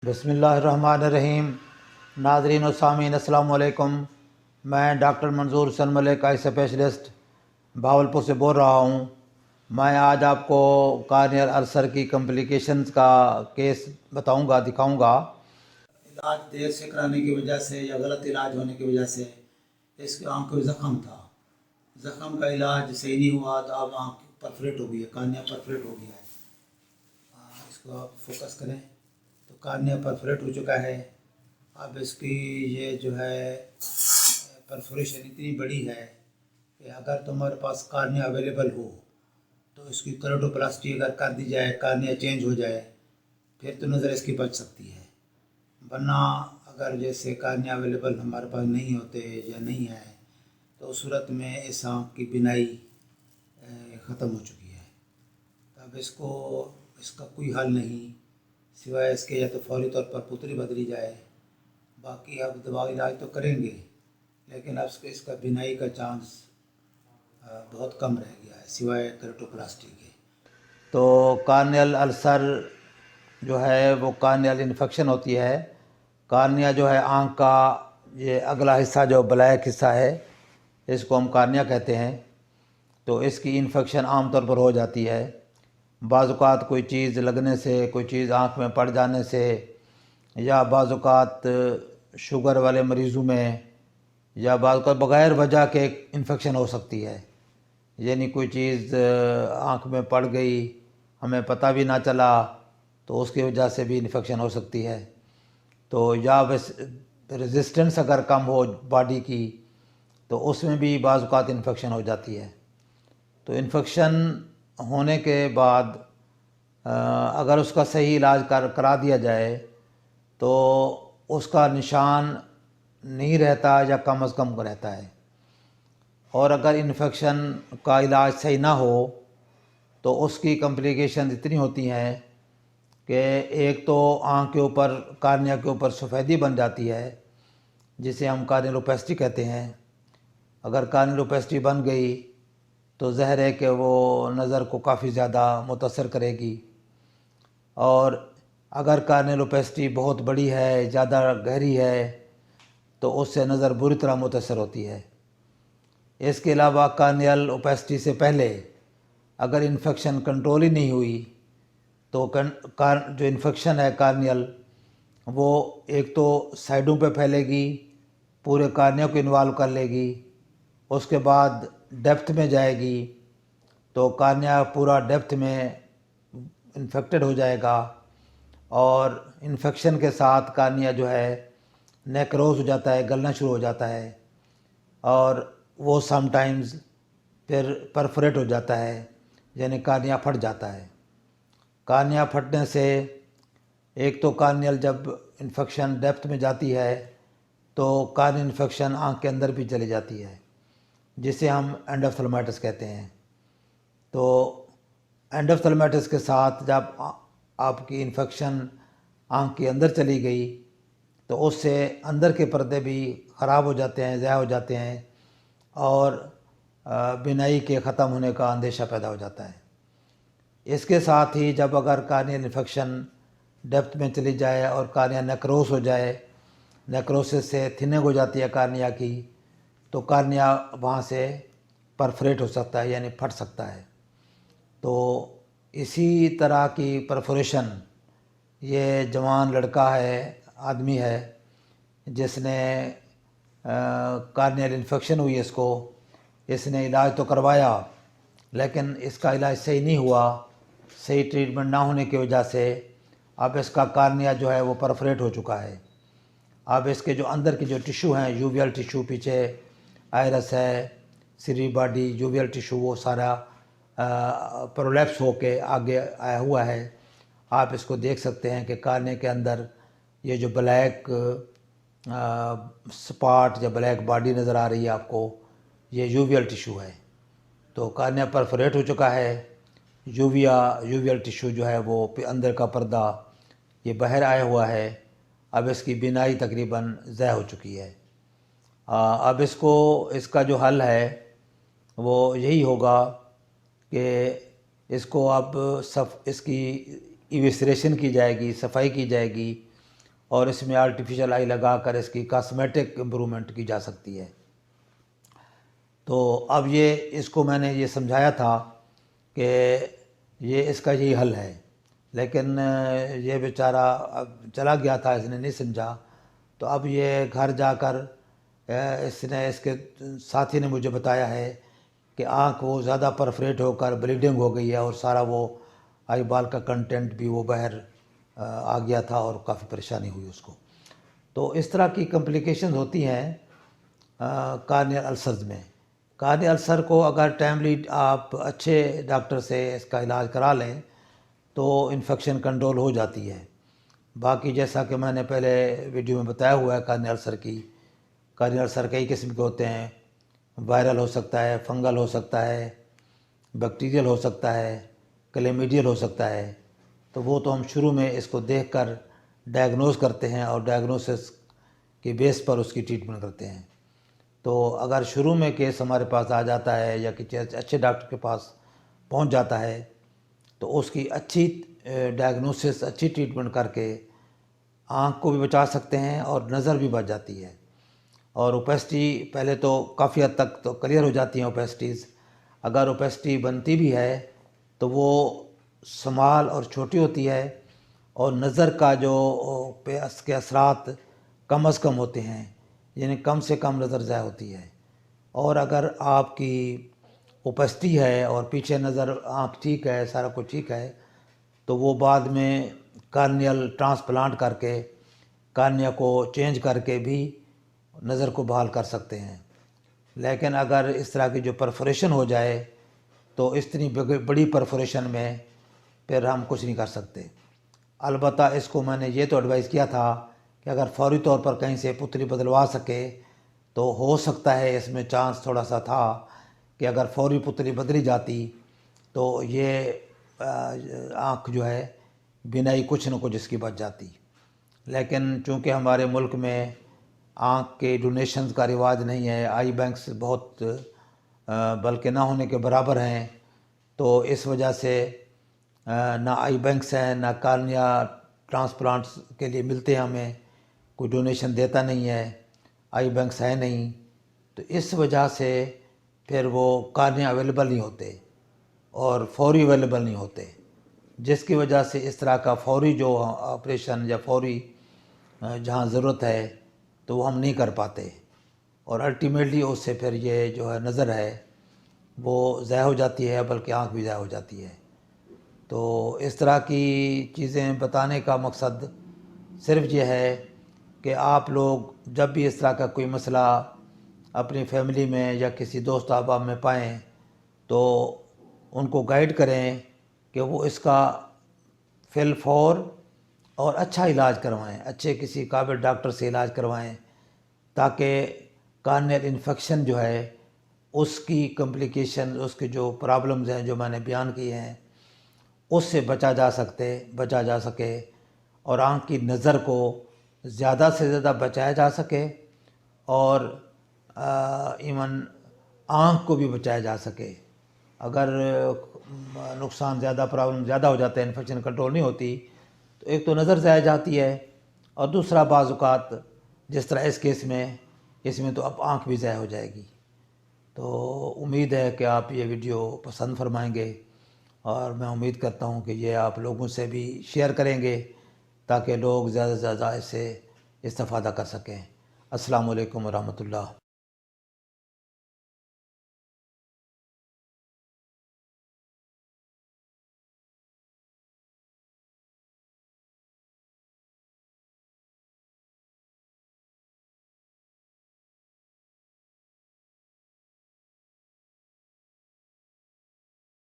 بسم اللہ الرحمن الرحیم۔ ناظرین و سامعین السلام علیکم۔ میں ڈاکٹر منظور حسین ملک آئی اسپیشلسٹ بھاولپور سے بول رہا ہوں۔ میں آج آپ کو کارنیل السر کی کمپلیکیشنز کا کیس دکھاؤں گا۔ علاج دیر سے کرانے کی وجہ سے یا غلط علاج ہونے کی وجہ سے اس کی آنکھ میں زخم تھا۔ زخم کا علاج صحیح نہیں ہوا تو اب آنکھ پرفریٹ ہو گئی ہے، کارنیا پرفریٹ ہو گیا ہے۔ اس کو آپ فوکس کریں تو کارنیا پرفریٹ ہو چکا ہے۔ اب اس کی یہ جو ہے پرفوریشن اتنی بڑی ہے کہ اگر تمہارے پاس کارنیا اویلیبل ہو تو اس کی کیریٹوپلاسٹی اگر کر دی جائے، کارنیا چینج ہو جائے، پھر تو نظر اس کی بچ سکتی ہے۔ ورنہ اگر جیسے کارنیا اویلیبل ہمارے پاس نہیں ہوتے یا نہیں ہے تو اس صورت میں اس آنکھ کی بینائی ختم ہو چکی ہے۔ اب اس کا کوئی حل نہیں سوائے اس کے یا تو فوری طور پر پتلی بدلی جائے، باقی اب دوا علاج تو کریں گے لیکن اب اس کا بینائی کا چانس بہت کم رہ گیا ہے سوائے کیریٹوپلاسٹی کے۔ تو کارنیل السر جو ہے وہ کارنیل انفیکشن ہوتی ہے۔ کارنیا جو ہے آنکھ کا یہ اگلا حصہ جو بلیک حصہ ہے اس کو ہم کارنیا کہتے ہیں۔ تو اس کی انفیکشن عام طور پر ہو جاتی ہے۔ بعض اوقات کوئی چیز لگنے سے، کوئی چیز آنکھ میں پڑ جانے سے، یا بعض اوقات شوگر والے مریضوں میں، یا بعض اوقات بغیر وجہ کے انفیکشن ہو سکتی ہے۔ یعنی کوئی چیز آنکھ میں پڑ گئی، ہمیں پتہ بھی نہ چلا، تو اس کی وجہ سے بھی انفیکشن ہو سکتی ہے۔ تو یا ریزسٹنس اگر کم ہو باڈی کی تو اس میں بھی بعض اوقات انفیکشن ہو جاتی ہے۔ تو انفیکشن ہونے کے بعد اگر اس کا صحیح علاج کرا دیا جائے تو اس کا نشان نہیں رہتا یا کم از کم رہتا ہے۔ اور اگر انفیکشن کا علاج صحیح نہ ہو تو اس کی کمپلیکیشن اتنی ہوتی ہیں کہ ایک تو آنکھ کے اوپر، کارنیا کے اوپر سفیدی بن جاتی ہے جسے ہم کارنیلوپیسٹی کہتے ہیں۔ اگر کارنیلوپیسٹی بن گئی تو ظاہر ہے کہ وہ نظر کو کافی زیادہ متاثر کرے گی، اور اگر کارنیلوپیسٹی بہت بڑی ہے، زیادہ گہری ہے، تو اس سے نظر بری طرح متاثر ہوتی ہے۔ اس کے علاوہ کارنیل اوپیسٹی سے پہلے اگر انفیکشن کنٹرول ہی نہیں ہوئی تو جو انفیکشن ہے کارنیل وہ ایک تو سائڈوں پہ پھیلے گی، پورے کارنیا کو انوالو کر لے گی، اس کے بعد ڈیپتھ میں جائے گی تو کارنیا پورا ڈیپتھ میں انفیکٹڈ ہو جائے گا، اور انفیکشن کے ساتھ کارنیا جو ہے نیکروز ہو جاتا ہے، گلنا شروع ہو جاتا ہے، اور وہ سم ٹائمز پھر پرفوریٹ ہو جاتا ہے، یعنی کارنیا پھٹ جاتا ہے۔ کارنیا پھٹنے سے ایک تو کارنیل جب انفیکشن ڈیپتھ میں جاتی ہے تو کارنیل انفیکشن آنکھ کے اندر بھی چلی جاتی ہے جسے ہم اینڈوفتلمائٹس کہتے ہیں۔ تو اینڈوفتلمائٹس کے ساتھ جب آپ کی انفیکشن آنکھ کے اندر چلی گئی تو اس سے اندر کے پردے بھی خراب ہو جاتے ہیں، ضائع ہو جاتے ہیں، اور بینائی کے ختم ہونے کا اندیشہ پیدا ہو جاتا ہے۔ اس کے ساتھ ہی جب اگر کارنیل انفیکشن ڈیپتھ میں چلی جائے اور کارنیا نیکروس ہو جائے، نیکروسس سے تھننگ ہو جاتی ہے کارنیا کی، تو کارنیا وہاں سے پرفوریٹ ہو سکتا ہے، یعنی پھٹ سکتا ہے۔ تو اسی طرح کی پرفوریشن یہ جوان لڑکا ہے، آدمی ہے جس نے کارنیل انفیکشن ہوئی، اس نے علاج تو کروایا لیکن اس کا علاج صحیح نہیں ہوا، صحیح ٹریٹمنٹ نہ ہونے کی وجہ سے اب اس کا کارنیا جو ہے وہ پرفوریٹ ہو چکا ہے۔ اب اس کے جو اندر کی جو ٹیشو ہیں، یوویل ٹیشو، پیچھے آئرس ہے، سری باڈی، یوویل ٹیشو، وہ سارا پرولیپس ہو کے آگے آیا ہوا ہے۔ آپ اس کو دیکھ سکتے ہیں کہ کارنیا کے اندر یہ جو بلیک سپاٹ یا بلیک باڈی نظر آ رہی ہے آپ کو، یہ یوویل ٹیشو ہے۔ تو کارنیا پرفوریٹ ہو چکا ہے، یوویل ٹیشو جو ہے وہ اندر کا پردہ یہ باہر آیا ہوا ہے۔ اب اس کی بینائی تقریباً ضائع ہو چکی ہے۔ اب اس کا جو حل ہے وہ یہی ہوگا کہ اس کو اب اس کی ایویسریشن کی جائے گی، صفائی کی جائے گی، اور اس میں آرٹیفیشل آئی لگا کر اس کی کاسمیٹک امپرومنٹ کی جا سکتی ہے۔ تو اب اس کو میں نے یہ سمجھایا تھا کہ اس کا یہی حل ہے، لیکن یہ بیچارہ اب چلا گیا تھا، اس نے نہیں سمجھا۔ تو اب یہ گھر جا کر اس کے ساتھی نے مجھے بتایا ہے کہ آنکھ وہ زیادہ پرفریٹ ہو کر بلیڈنگ ہو گئی ہے، اور سارا وہ آئی بال کا کنٹینٹ بھی وہ باہر آ گیا تھا، اور کافی پریشانی ہوئی اس کو۔ تو اس طرح کی کمپلیکیشنز ہوتی ہیں کارنیل السرز میں۔ کارنیل السر کو اگر ٹائملی آپ اچھے ڈاکٹر سے اس کا علاج کرا لیں تو انفیکشن کنٹرول ہو جاتی ہے۔ باقی جیسا کہ میں نے پہلے ویڈیو میں بتایا ہوا ہے، کارنیل السر کئی قسم کے ہوتے ہیں۔ وائرل ہو سکتا ہے، فنگل ہو سکتا ہے، بیکٹیریل ہو سکتا ہے، کلیمیڈیل ہو سکتا ہے۔ تو وہ تو ہم شروع میں اس کو دیکھ کر ڈائگنوز کرتے ہیں، اور ڈائگنوسس کے بیس پر اس کی ٹریٹمنٹ کرتے ہیں۔ تو اگر شروع میں کیس ہمارے پاس آ جاتا ہے یا کسی اچھے ڈاکٹر کے پاس پہنچ جاتا ہے تو اس کی اچھی ڈائگنوسس، اچھی ٹریٹمنٹ کر کے آنکھ کو بھی بچا سکتے ہیں اور نظر بھی بچ جاتی ہے۔ اور اوپیسٹی پہلے تو کافی حد تک تو کلیئر ہو جاتی ہیں اوپیسٹیز۔ اگر اوپیسٹی بنتی بھی ہے تو وہ سمال اور چھوٹی ہوتی ہے، اور نظر کا جو اس کے اثرات کم از کم ہوتے ہیں، یعنی کم سے کم نظر ضائع ہوتی ہے۔ اور اگر آپ کی اوپیسٹی ہے اور پیچھے نظر آنکھ ٹھیک ہے، سارا کچھ ٹھیک ہے، تو وہ بعد میں کارنیل ٹرانسپلانٹ کر کے کارنیا کو چینج کر کے بھی نظر کو بحال کر سکتے ہیں۔ لیکن اگر اس طرح کی جو پرفوریشن ہو جائے تو اتنی بڑی پرفوریشن میں پھر ہم کچھ نہیں کر سکتے۔ البتہ اس کو میں نے یہ تو ایڈوائز کیا تھا کہ اگر فوری طور پر کہیں سے پتلی بدلوا سکے تو ہو سکتا ہے، اس میں چانس تھوڑا سا تھا کہ اگر فوری پتلی بدلی جاتی تو یہ آنکھ جو ہے بینائی کچھ نہ کچھ اس کی بچ جاتی۔ لیکن چونکہ ہمارے ملک میں آنکھ کے ڈونیشنز کا رواج نہیں ہے، آئی بینکس بہت بلکہ نہ ہونے کے برابر ہیں، تو اس وجہ سے نہ آئی بینکس ہیں، نہ کارنیا ٹرانسپلانٹس کے لیے ملتے ہیں، ہمیں کوئی ڈونیشن دیتا نہیں ہے، آئی بینکس ہے نہیں، تو اس وجہ سے پھر وہ کارنیا اویلیبل نہیں ہوتے اور فوری اویلیبل نہیں ہوتے، جس کی وجہ سے اس طرح کا فوری جو آپریشن یا فوری جہاں ضرورت ہے تو وہ ہم نہیں کر پاتے، اور الٹیمیٹلی اس سے پھر یہ جو ہے نظر ہے وہ ضائع ہو جاتی ہے، بلکہ آنکھ بھی ضائع ہو جاتی ہے۔ تو اس طرح کی چیزیں بتانے کا مقصد صرف یہ ہے کہ آپ لوگ جب بھی اس طرح کا کوئی مسئلہ اپنی فیملی میں یا کسی دوست احباب میں پائیں تو ان کو گائیڈ کریں کہ وہ اس کا فی الفور اور اچھا علاج کروائیں، اچھے کسی قابل ڈاکٹر سے علاج کروائیں، تاکہ کارنیل انفیکشن جو ہے اس کی کمپلیکیشن، اس کے جو پرابلمز ہیں جو میں نے بیان کیے ہیں، اس سے بچا جا سکے، اور آنکھ کی نظر کو زیادہ سے زیادہ بچایا جا سکے، اور ایون آنکھ کو بھی بچایا جا سکے۔ اگر نقصان زیادہ، پرابلم زیادہ ہو جاتا ہے، انفیکشن کنٹرول نہیں ہوتی، تو ایک تو نظر ضائع جاتی ہے، اور دوسرا بعض اوقات جس طرح اس کیس میں، اس میں تو اب آنکھ بھی ضائع ہو جائے گی۔ تو امید ہے کہ آپ یہ ویڈیو پسند فرمائیں گے، اور میں امید کرتا ہوں کہ یہ آپ لوگوں سے بھی شیئر کریں گے تاکہ لوگ زیادہ سے زیادہ اس سے استفادہ کر سکیں۔ السلام علیکم ورحمۃ اللہ۔